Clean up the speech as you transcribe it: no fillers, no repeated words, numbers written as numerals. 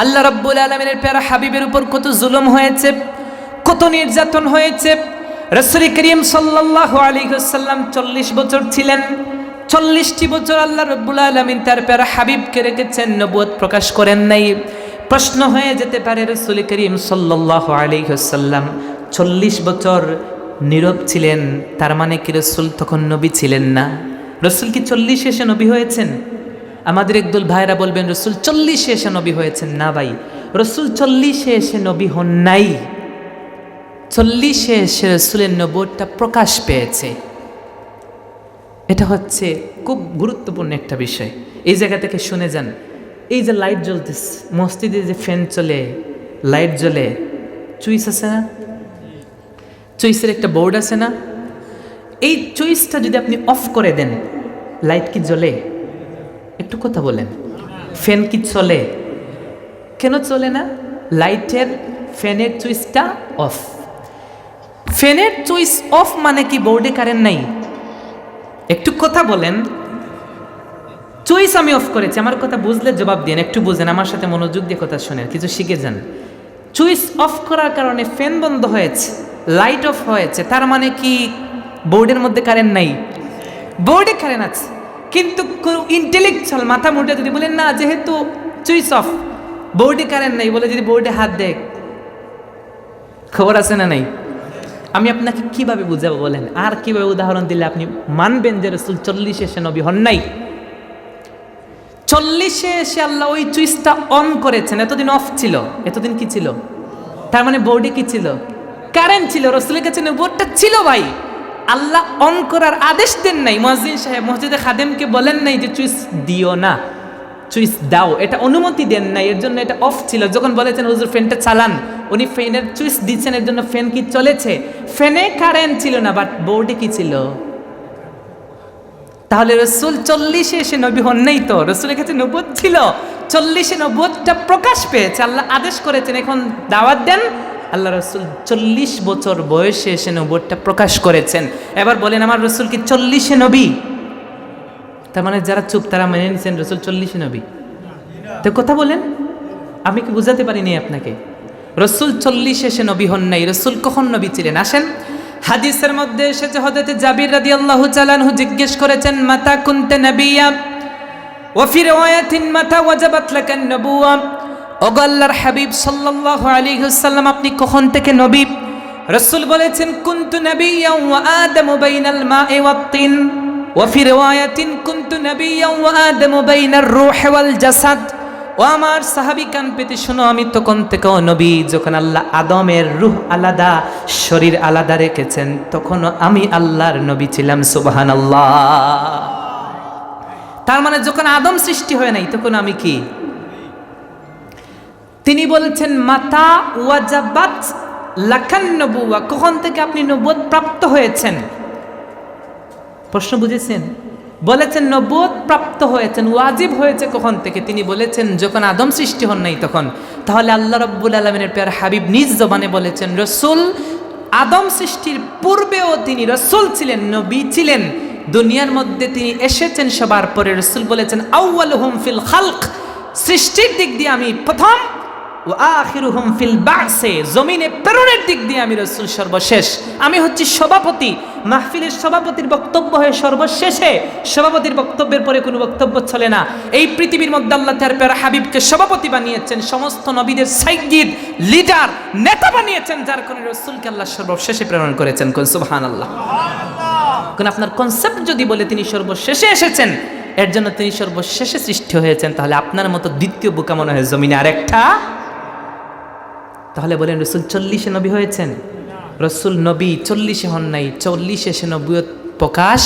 আল্লাহ রাব্বুল আলামিনের প্যারা হাবিবের উপর কত জুলুম হয়েছে, কত নির্যাতন হয়েছে। রাসূল করিম সাল্লাল্লাহু আলাইহি ওয়াসাল্লাম 40 বছর ছিলেন। 40টি বছর আল্লাহ রাব্বুল আলামিন তার প্যারা হাবিবকে রেখেছেন, নবুয়ত প্রকাশ করেন নাই। প্রশ্ন হয়ে যেতে পারে, রাসূল করিম সাল্লাল্লাহু আলাইহি ওয়াসাল্লাম 40 বছর নীরব ছিলেন, তার মানে কি রাসূল তখন নবী ছিলেন না? রাসূল কি 40 এসে নবী হয়েছেন? আমাদের একদল ভাইরা বলবেন রাসূল 40 এসে নবী হয়েছেন। না ভাই, রাসূল 40 এসে নবী হন নাই। 40 এসে রাসূলের নবুয়তটা প্রকাশ পেয়েছে। এটা হচ্ছে খুব গুরুত্বপূর্ণ একটা বিষয়। এই জায়গা থেকে শুনে যান। এই যে লাইট জ্বলতেছে, মসজিদে যে ফ্যান চলে, লাইট জ্বলে, চুইস আছে না? চুইসের একটা বোর্ড আছে না? এই চুইসটা যদি আপনি অফ করে দেন, লাইট কি জ্বলে? একটু কথা বলেন। ফ্যান কি চলে? কেন চলে না? লাইটের ফ্যানের চুইসটা অফ। ফ্যানের চুইস অফ মানে কি বোর্ডে কারেন্ট নাই? একটু কথা বলেন। চুইস আমি অফ করেছি, আমার কথা বুঝলে জবাব দিন। একটু বুঝেন, আমার সাথে মনোযোগ দিয়ে কথা শোনেন, কিছু শিখে যান। চুইস অফ করার কারণে ফ্যান বন্ধ হয়েছে, লাইট অফ হয়েছে, তার মানে কি বোর্ডের মধ্যে কারেন্ট নাই? বোর্ডে কারেন্ট আছে, কিন্তু ইন্টেলেকচুয়াল মাথা মুটে যদি বলেন না, যেহেতু চুইস অফ, বোর্ডে কারেন্ট নাই, বলে যদি বোর্ডে হাত দেয়, খবর আছে না নাই? আমি আপনাকে কিভাবে বুঝাবো বলেন? আর কিভাবে উদাহরণ দিলে আপনি মানবেন যে রাসূল 40 এসে নবী হন নাই? 40 এসে আল্লাহ ওই চুইসটা অন করেছেন। এতদিন অফ ছিল। এতদিন কি ছিল? তার মানে বোর্ডে কি ছিল? কারেন্ট ছিল। রাসূলের কাছে নবুয়তটা ছিল ভাই। আল্লাহ অন করার আদেশ দেন নাই। মুয়াজ্জিন সাহেব মসজিদে খাদেমকে বলেন নাই যে চুইস দিও না, চুইস দাও, এটা অনুমতি দেন নাই, এর জন্য এটা অফ ছিল। যখন বলেছেন হুজুর ফ্যানটা চালান, উনি ফ্যানের চুইস দিচ্ছেন, এর জন্য ফ্যান কি চলেছে? ফ্যানে কারেন্ট ছিল না, বাট বোর্ডে কি ছিল? তাহলে রাসূল 40 এসে নবী হন নাই তো? রাসূলের কাছে নবুয়ত ছিল। 40 নবুয়তটা প্রকাশ পেয়েছে, আল্লাহ আদেশ করেছেন এখন দাওয়াত দেন। আল্লাহ রাসূল 40 বছর বয়সে এসে নবুয়তটা প্রকাশ করেছেন। এবার বলেন, আমার রাসূল কি 40 নবী? তার মানে যারা চুপ তারা মেনে নিচ্ছেন রাসূল 40 নবী। তো কথা বলেন, আমি কি বুঝাতে পারিনি আপনাকে? রাসূল 40 এসে নবী হন নাই। রাসূল কখন নবী ছিলেন? আসেন, হাদিসের মধ্যে এসেছে, হযরত জাবির রাদিয়াল্লাহু তাআলা আনহু জিজ্ঞেস করেছেন, মাতা কুনতা নাবিয়্যা ওয়া ফি রিওয়ায়াতিন মাতা ওয়াজাবাত লাকান নবুওয়া। ওগো আল্লাহর হাবিব সাল্লাল্লাহু আলাইহি ওয়াসাল্লাম, আপনি কখন থেকে নবী? রাসূল বলেছেন, কুনতু নাবিয়্যা ওয়া আদামু বাইনাল মা'i ওয়াত তিন ওয়া ফি রিওয়ায়াতিন কুনতু নাবিয়্যা ওয়া আদামু বাইনার রূহ ওয়াল জাসাদ। ও আমার সাহাবী, কান পেতে শোনো, আমি তখন থেকেও নবী। যখন আল্লাহ আদমের রূহ আলাদা, শরীর আলাদা রেখেছেন, তখনও আমি আল্লাহর নবী ছিলাম। সুবহানাল্লাহ। তার মানে যখন আদম সৃষ্টি হয় নাই, তখন আমি কি? তিনি বলছেন, মাতা ওয়াজাবাত লাকান নবুওয়া, কখন থেকে আপনি নবুয়ত প্রাপ্ত হয়েছেন? প্রশ্ন বুঝেছেন? বলেছেন নবুয়ত প্রাপ্ত হয়েছেন, ওয়াজিব হয়েছে কখন থেকে? তিনি বলেছেন যখন আদম সৃষ্টি হন নাই তখন। তাহলে আল্লাহ রাব্বুল আলামিনের প্যারা হাবিব নিজ জবানে বলেছেন, রাসূল আদম সৃষ্টির পূর্বেও তিনি রাসূল ছিলেন, নবী ছিলেন। দুনিয়ার মধ্যে তিনি এসেছেন সবার পরে। রাসূল বলেছেন, আউয়ালুহুম ফিল খালক, সৃষ্টির দিক দিয়ে আমি প্রথম, ওয়া আখিরুহুম ফিল বা'সে, জমিনে প্রেরণের দিক দিয়ে আমি রাসূল সর্বশেষ। আমি হচ্ছি সভাপতি। মাহফিলের সভাপতির বক্তব্য হয় সর্বশেষে। সভাপতির বক্তব্যের পরে কোনো বক্তব্য চলে না। এই পৃথিবীর মধ্যে আল্লাহ তার প্যারা হাবিবকে সভাপতি বানিয়েছেন, সমস্ত নবীদের সাইয়্যিদ, লিডার, নেতা বানিয়েছেন, যার কারণে রাসূলকে আল্লাহ সর্বশেষে প্রেরণ করেছেন। কোন সুবহানাল্লাহ। কোন আপনার কনসেপ্ট যদি বলে তিনি সর্বশেষে এসেছেন, এর জন্য তিনি সর্বশেষে সৃষ্টি হয়েছেন, তাহলে আপনার মতো দ্বিতীয় বোকা মনে হয় জমিনে আরেকটা। তাহলে বলেন রাসূল 40 নবী হয়েছেন? রাসূল নবী 40 হন নাই, 40 এসে নবুয়ত প্রকাশ